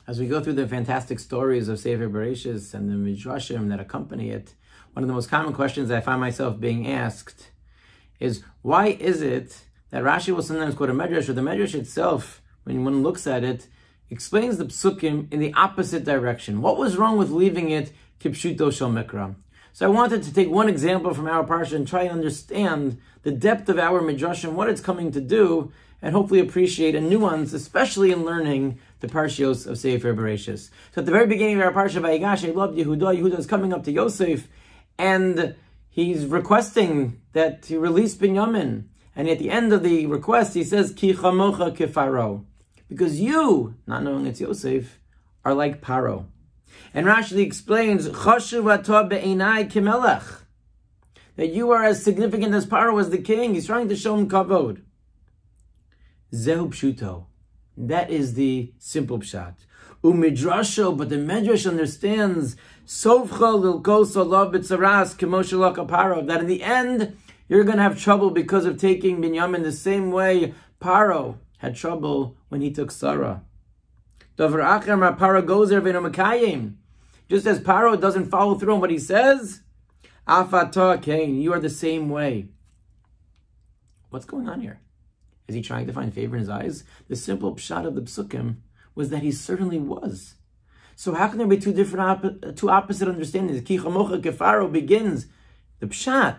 As we go through the fantastic stories of Sefer Bereishis and the Midrashim that accompany it, one of the most common questions I find myself being asked is, why is it that Rashi will sometimes quote a Medrash, or the Medrash itself, when one looks at it, explains the psukim in the opposite direction? What was wrong with leaving it kipshuto shel mikra? So I wanted to take one example from our Parsha and try and understand the depth of our Midrashim, what it's coming to do, and hopefully appreciate a nuance, especially in learning the Parshas of Sefer Bereishis. So at the very beginning of our Parsha, Vayigash, I loved Yehuda. Yehuda is coming up to Yosef, and he's requesting that he release Binyamin. And at the end of the request, he says, Ki chamocha kefaro. Because you, not knowing it's Yosef, are like Paro. And Rashi explains, Chashuv atah be'einai kimelech, that you are as significant as Paro, as the king. He's trying to show him kavod. Zehu pshuto. That is the simple pshat. Umidrasho, but the Medrash understands, Sovcha lilkos olav b'tzaras k'moshe laka Paro, that in the end, you're going to have trouble because of taking Binyamin the same way Paro had trouble when he took Sarah. Davar acher ma Paro gozer v'eno mekayim. Just as Paro doesn't follow through on what he says, Afata Cain, you are the same way. What's going on here? Is he trying to find favor in his eyes? The simple pshat of the psukim was that he certainly was. So how can there be two opposite understandings? Ki chamocha kefaro begins the pshat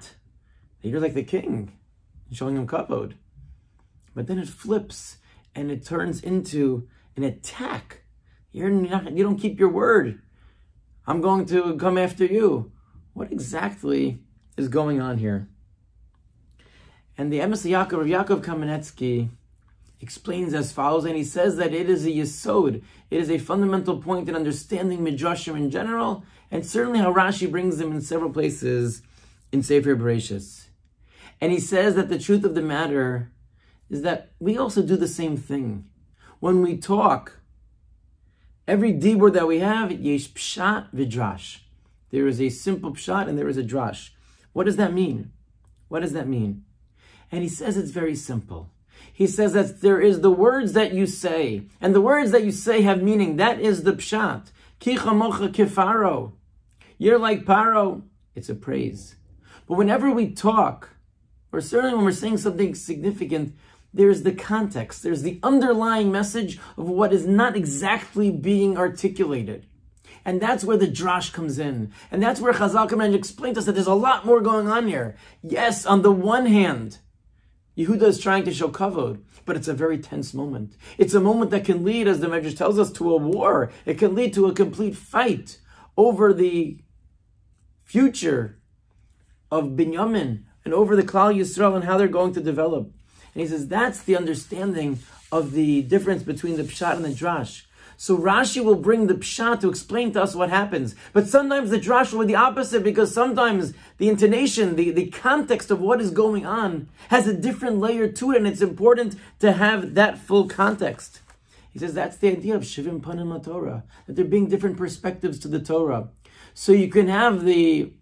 that you're like the king, showing him kavod, but then it flips and it turns into an attack. You don't keep your word. I'm going to come after you. What exactly is going on here? And the Emes Yaakov, Yaakov Kamenetsky, explains as follows, and he says that it is a yesod, it is a fundamental point in understanding Midrashim in general, and certainly how Rashi brings them in several places in Sefer Bereishis. And he says that the truth of the matter is that we also do the same thing. When we talk, every dibur that we have, yesh pshat v'drash. There is a simple pshat and there is a drash. What does that mean? What does that mean? And he says it's very simple. He says that there is the words that you say, and the words that you say have meaning. That is the pshat. Ki chamocha kefaro. You're like Paro. It's a praise. But whenever we talk, or certainly when we're saying something significant, there's the context. There's the underlying message of what is not exactly being articulated. And that's where the drash comes in. And that's where Chazal come in and explain to us that there's a lot more going on here. Yes, on the one hand, Yehuda is trying to show kavod, but it's a very tense moment. It's a moment that can lead, as the Medrash tells us, to a war. It can lead to a complete fight over the future of Binyamin and over the Klal Yisrael and how they're going to develop. And he says that's the understanding of the difference between the Pshat and the Drash. So Rashi will bring the Pshat to explain to us what happens. But sometimes the Drash will be the opposite, because sometimes the intonation, the context of what is going on has a different layer to it, and it's important to have that full context. He says that's the idea of Shivim Panim LaTorah, that there being different perspectives to the Torah. So you can have the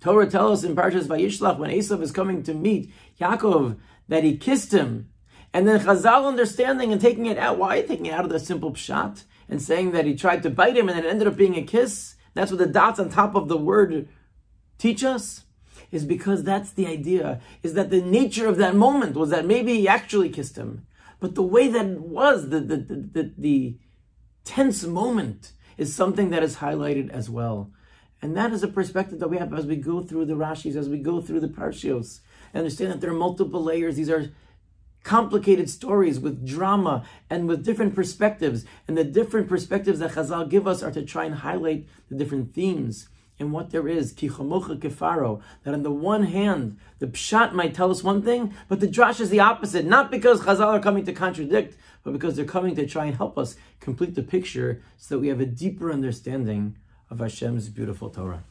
Torah tell us in Parshas Vayishlach, when Esav is coming to meet Yaakov, that he kissed him. And then Chazal understanding and taking it out. Why? Taking it out of the simple pshat and saying that he tried to bite him and it ended up being a kiss. That's what the dots on top of the word teach us. Is because that's the idea. Is that the nature of that moment was that maybe he actually kissed him. But the way that it was, the tense moment, is something that is highlighted as well. And that is a perspective that we have as we go through the Rashis, as we go through the Parshas. Understand that there are multiple layers. These are complicated stories with drama and with different perspectives. And the different perspectives that Chazal give us are to try and highlight the different themes and what there is. Ki chamocha kefaro. That on the one hand, the pshat might tell us one thing, but the drash is the opposite. Not because Chazal are coming to contradict, but because they're coming to try and help us complete the picture so that we have a deeper understanding of Hashem's beautiful Torah.